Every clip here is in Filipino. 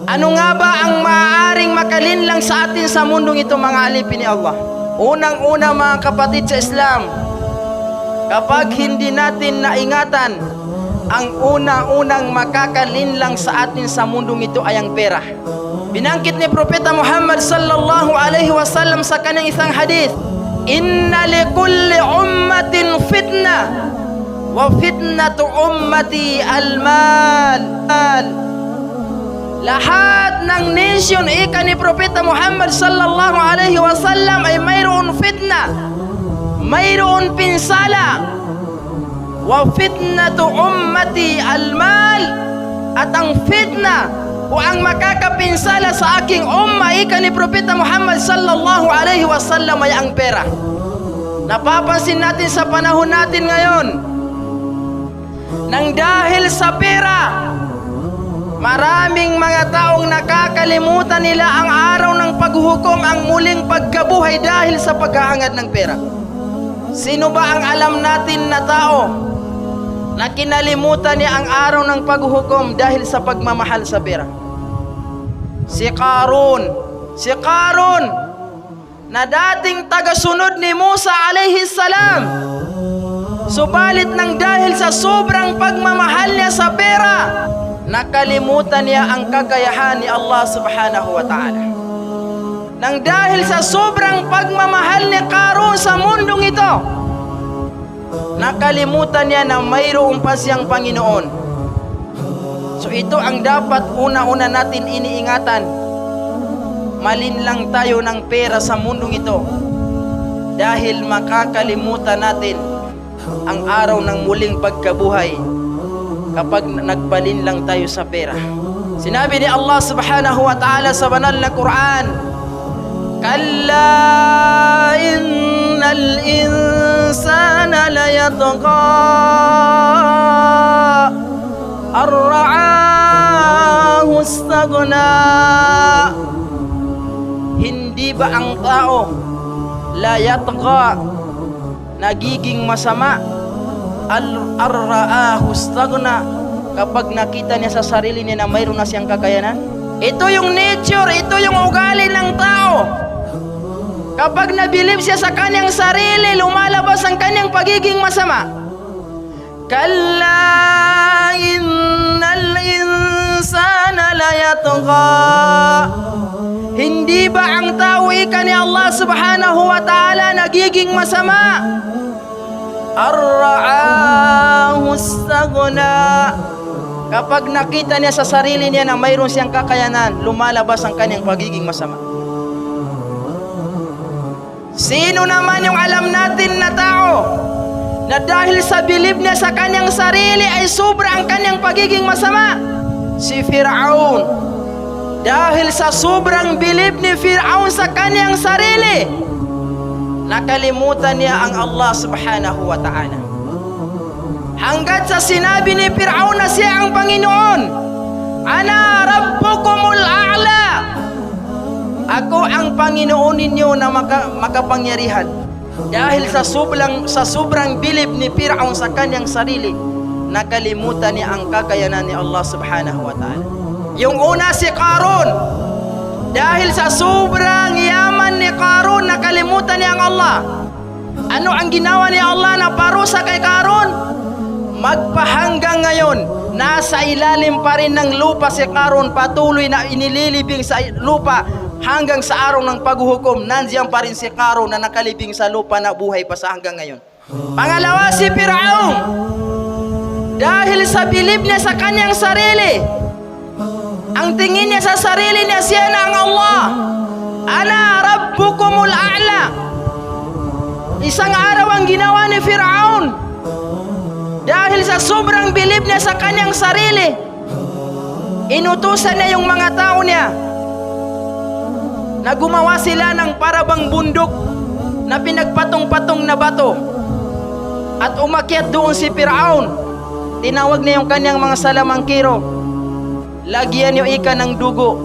Ano nga ba ang maaaring makalinlang sa atin sa mundong ito, mga alipin ni Allah? Unang-una, mga kapatid sa Islam, kapag hindi natin naingatan, ang unang makakalinlang sa atin sa mundong ito ay ang pera. Binangkit ni Propeta Muhammad sallallahu alaihi wasallam sa kanyang isang hadith, inna likulli ummatin fitna wa fitnatu ummati al-mal. Lahat ng nation, ika ni Propeta Muhammad sallallahu alaihi wasallam, ay mayroon fitna, mayroon pinsala. Wa fitnatu ummati al-mal, at ang fitna o ang makakapinsala sa aking umma, ika ni Propeta Muhammad sallallahu alaihi wasallam, ay ang pera. Napapansin natin sa panahon natin ngayon, nang dahil sa pera, maraming mga taong nakakalimutan nila ang araw ng paghuhukom, ang muling pagkabuhay dahil sa paghahangad ng pera. Sino ba ang alam natin na tao na kinalimutan niya ang araw ng paghuhukom dahil sa pagmamahal sa pera? Si Qarun. Si Qarun na dating tagasunod ni Musa alayhi salam, subalit nang dahil sa sobrang pagmamahal niya sa pera, nakalimutan niya ang kagayahan ni Allah subhanahu wa ta'ala. Nang dahil sa sobrang pagmamahal ni Qarun sa mundong ito, nakalimutan niya na mayroong pa siyang Panginoon. So ito ang dapat una-una natin iniingatan. Malinlang tayo ng pera sa mundong ito, dahil makakalimutan natin ang araw ng muling pagkabuhay kapag nagpalinlang tayo sa pera. Sinabi ni Allah subhanahu wa ta'ala sa banal na Quran, kalla innal insana layatgha ar-ra'ahu istaghna. Hindi ba ang tao layatgha, nagiging masama, ar-ra'ahu istaghna, kapag nakita niya sa sarili niya na mayroon na siyang kakayanan? Ito yung nature, ito yung ugali ng tao. Kapag nabilib siya sa kanyang sarili, lumalabas ang kanyang pagiging masama. Kalla innal insana layatgha. Hindi ba ang tao, ika ni Allah subhanahu wa ta'ala, nagiging masama? Ar-ra'ahu istaghna. Kapag nakita niya sa sarili niya na mayroon siyang kakayanan, lumalabas ang kanyang pagiging masama. Sino naman yung alam natin na tao na dahil sa bilib niya sa kanyang sarili ay sobra ang kanyang pagiging masama? Si Fir'aun. Dahil sa sobrang bilib ni Fir'aun sa kanyang sarili, nakalimutan niya ang Allah subhanahu wa ta'ala. Hanggat sa sinabi ni Fir'aun na siya ang Panginoon, ana rabbukumul a'la, ako ang Panginoon ninyo na makapangyarihan. Dahil sa sobrang bilib ni Fir'aun sa kanyang sarili, nakalimutan niya ang kakayanan ni Allah subhanahu wa ta'ala. Yung una, si Qarun. Dahil sa sobrang yaman ni Qarun, nakalimutan niya ang Allah. Ano ang ginawa ni Allah na parusa kay Qarun? Magpahanggang ngayon, nasa ilalim pa rin ng lupa si Qarun, patuloy na inililibing sa lupa hanggang sa araw ng paghuhukom. Nandiyan pa rin si Qarun na nakalibing sa lupa, na buhay pa sa hanggang ngayon. Pangalawa, si Fir'aun. Dahil sa bilib niya sa kanyang sarili, ang tingin niya sa sarili niya, siya na ang Allah. Ana rabbukumul a'la. Isang araw ang ginawa ni Fir'aun, dahil sa sobrang bilib niya sa kanyang sarili, inutusan niya yung mga tao niya na gumawa sila ng parabang bundok na pinagpatong-patong na bato, at umakyat doon si Fir'aun. Tinawag niya yung kanyang mga salamangkiro, lagyan niyo ika ng dugo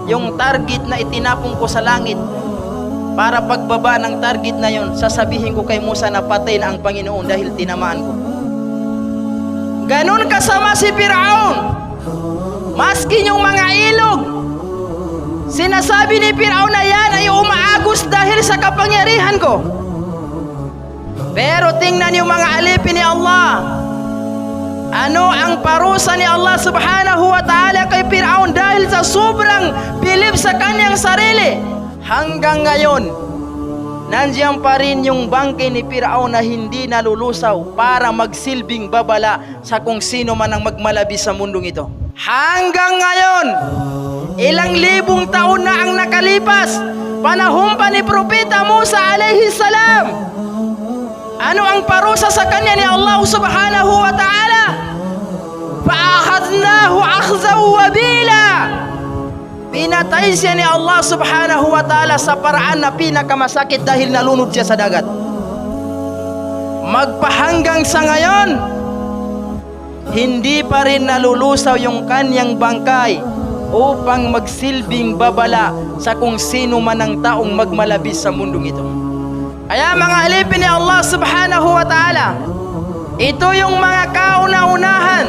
yung target na itinapong ko sa langit, para pagbaba ng target na yon, sasabihin ko kay Musa na patay na ang Panginoon dahil tinamaan ko. Ganon kasama si Fir'aun. Maski yung mga ilog, sinasabi ni Firaun na yan ay umaagos dahil sa kapangyarihan ko. Pero tingnan yung mga alipin ni Allah. Ano ang parusa ni Allah subhanahu wa ta'ala kay Firaun dahil sa sobrang bilib sa kanyang sarili? Hanggang ngayon, nandiyan pa rin yung bangkay ni Firaun na hindi nalulusaw para magsilbing babala sa kung sino man ang magmalabis sa mundong ito. Hanggang ngayon, ilang libong taon na ang nakalipas, panahon pa ni Propeta Musa alayhi salam. Ano ang parusa sa kanya ni Allah subhanahu wa ta'ala? Fa'akhadnahu akhzaw wabila. Pinatay siya ni Allah subhanahu wa ta'ala sa paraan na pinakamasakit dahil nalunod siya sa dagat. Magpahanggang sa ngayon, hindi pa rin nalulusaw yung kanyang bangkay upang magsilbing babala sa kung sino man ang taong magmalabis sa mundong ito. Kaya mga alipin ni Allah subhanahu wa ta'ala, ito yung mga kauna-unahan,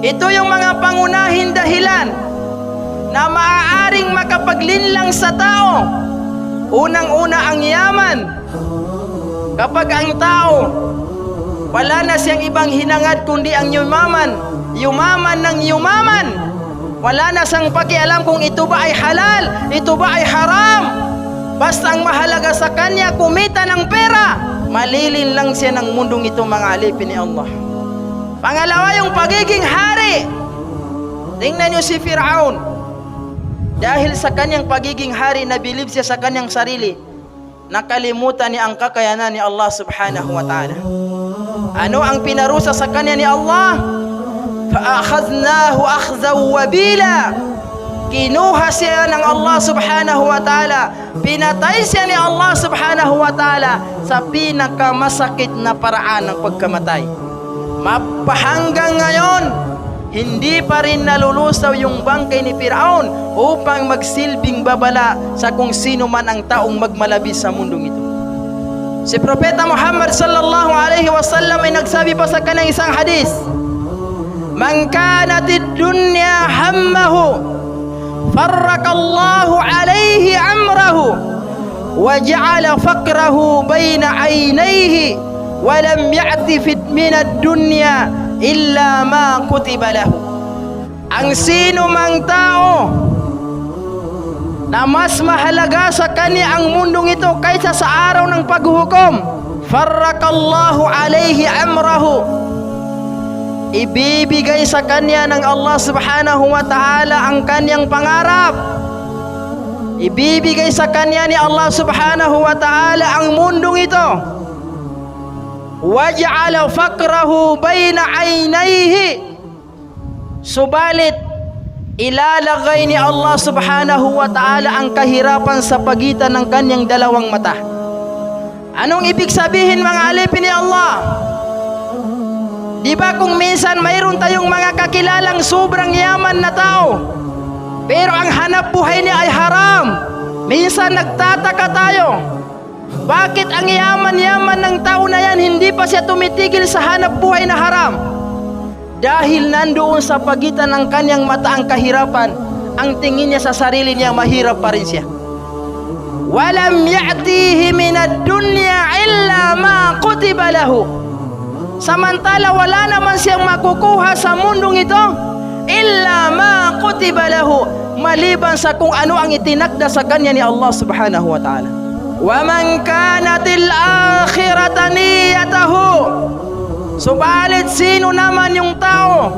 ito yung mga pangunahing dahilan na maaaring makapaglinlang sa tao. Unang-una ang yaman. Kapag ang tao wala na siyang ibang hinangad kundi ang yumaman, yumaman ng yumaman, wala na siyang pakialam kung ito ba ay halal, ito ba ay haram. Basta ang mahalaga sa kanya kumita ng pera, malilin lang siya ng mundong ito, mga alipin ni Allah. Pangalawa, yung pagiging hari. Tingnan niyo si Firaun. Dahil sa kanyang pagiging hari, nabilib siya sa kanyang sarili, nakalimutan niya ang kakayanan ni Allah subhanahu wa ta'ala. Ano ang pinarusa sa kanya ni Allah? Fa'akhadnahu akhzaw wabila. Kinuha siya ng Allah subhanahu wa ta'ala, pinatay siya ni Allah subhanahu wa ta'ala sa pinakamasakit na paraan ng pagkamatay. Mapahanggang ngayon, hindi pa rin nalulusaw yung bangkay ni Firaun upang magsilbing babala sa kung sino man ang taong magmalabis sa mundong ito. Si Propeta Muhammad sallallahu alaihi wasallam ay nagsabi pa sa kanyang isang hadis, "Man kanatid dunya hammahu farrakallahu alaihi amrahu wa ja'ala faqrahu baina aynayhi wa lam ya'ti min ad-dunya illa ma kutiba lahu." Ang sino mang tao na mas mahalaga sa kanya ang mundong ito kaysa sa araw ng paghuhukom, farrakallahu alaihi amrahu, ibibigay sa kanya ng Allah subhanahu wa ta'ala ang kanyang pangarap. Ibibigay sa kanya ni Allah subhanahu wa ta'ala ang mundong ito. Waj'ala faqrahu baina aynayhi, subalit ilalagay ni Allah subhanahu wa ta'ala ang kahirapan sa pagitan ng kanyang dalawang mata. Anong ibig sabihin, mga alipin ni Allah? Di ba kung minsan mayroon tayong mga kakilalang sobrang yaman na tao, pero ang hanap buhay niya ay haram? Minsan nagtataka tayo, bakit ang yaman-yaman ng tao na yan hindi pa siya tumitigil sa hanap buhay na haram? Dahil nandoon sa pagitan ng kanyang mata ang kahirapan, ang tingin niya sa sarili niya, mahirap pa rin siya. Walam ya'tihi minad dunya illa ma kutiba lahu. Samantala wala naman siyang makukuha sa mundong ito illa ma kutiba lahu, maliban sa kung ano ang itinakda sa kanya ni Allah subhanahu wa ta'ala. Wa man kanatil akhirata niyatahu, subalit sino naman yung tao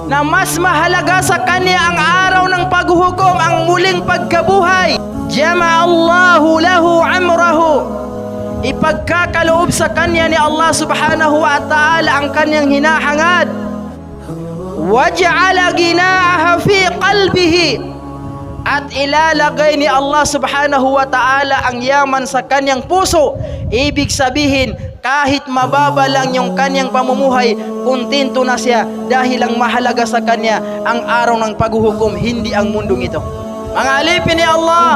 na mas mahalaga sa kanya ang araw ng paghuhukom, ang muling pagkabuhay, jama'allahu lahu amrahu, ipagkakaloob sa kanya ni Allah subhanahu wa ta'ala ang kanyang hinahangad, waj'ala ginaaha fi qalbihi, at ilalagay ni Allah subhanahu wa ta'ala ang yaman sa kanyang puso. Ibig sabihin, kahit mababa lang yung kanyang pamumuhay, kontento na siya dahil ang mahalaga sa kanya ang araw ng paghuhukom, hindi ang mundong ito. Mga alipin ni Allah,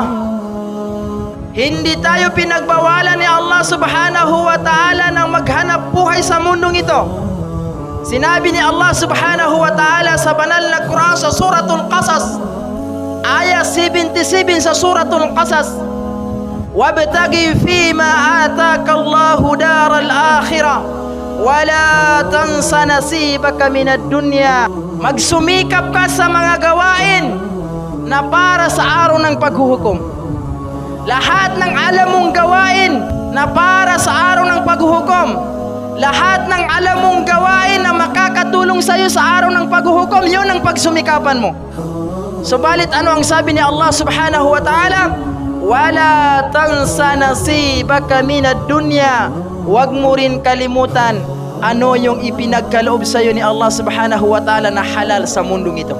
hindi tayo pinagbawalan ni Allah subhanahu wa ta'ala ng maghanap buhay sa mundong ito. Sinabi ni Allah subhanahu wa ta'ala sa banal na Quran sa Suratul Qasas, ayat 77 sa Suratul Qasas, wabtagi fima ataka Allahu daral akhirah wala tansa nasibaka minad dunya. Magsumikap ka sa mga gawain na para sa araw ng paghuhukom. Lahat ng alam mong gawain na para sa araw ng paghuhukom, lahat ng alam mong gawain na makakatulong sa iyo sa araw ng paghuhukom, yun ang pagsumikapan mo. Subalit ano ang sabi ni Allah subhanahu wa ta'ala? Wala tansa nasibaka minad dunya. Huwag mo rin kalimutan ano yung ipinagkaloob sa iyo ni Allah subhanahu wa ta'ala na halal sa mundong ito.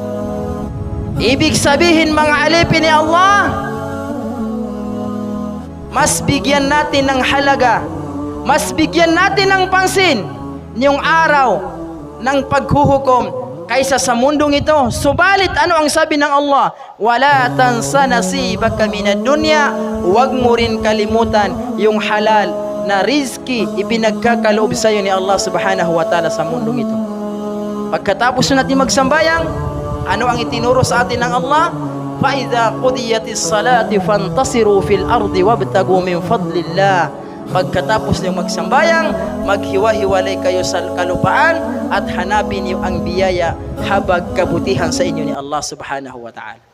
Ibig sabihin mga alipin ni Allah, mas bigyan natin ng halaga, mas bigyan natin ng pansin yung araw ng paghuhukom kaysa sa mundong ito. Subalit ano ang sabi ng Allah? Wala tansa nasibaka minad dunya. Huwag mo rin kalimutan yung halal na rizki ipinagkakaloob sa iyo ni Allah subhanahu wa ta'ala sa mundong ito. Pagkatapos natin magsambayang, ano ang itinuro sa atin ng Allah? فَإِذَا قُضِيَتِ الصَّلَاةِ فَانْتَصِرُوا فِي الْأَرْضِ وَابْتَغُوا مِنْ فَضْلِ اللَّهِ. Pagkatapos niyong magsambayang, maghiwa-hiwalay kayo sa kalupaan at hanapin niyo ang biyaya habang kabutihan sa inyo ni Allah subhanahu wa ta'ala.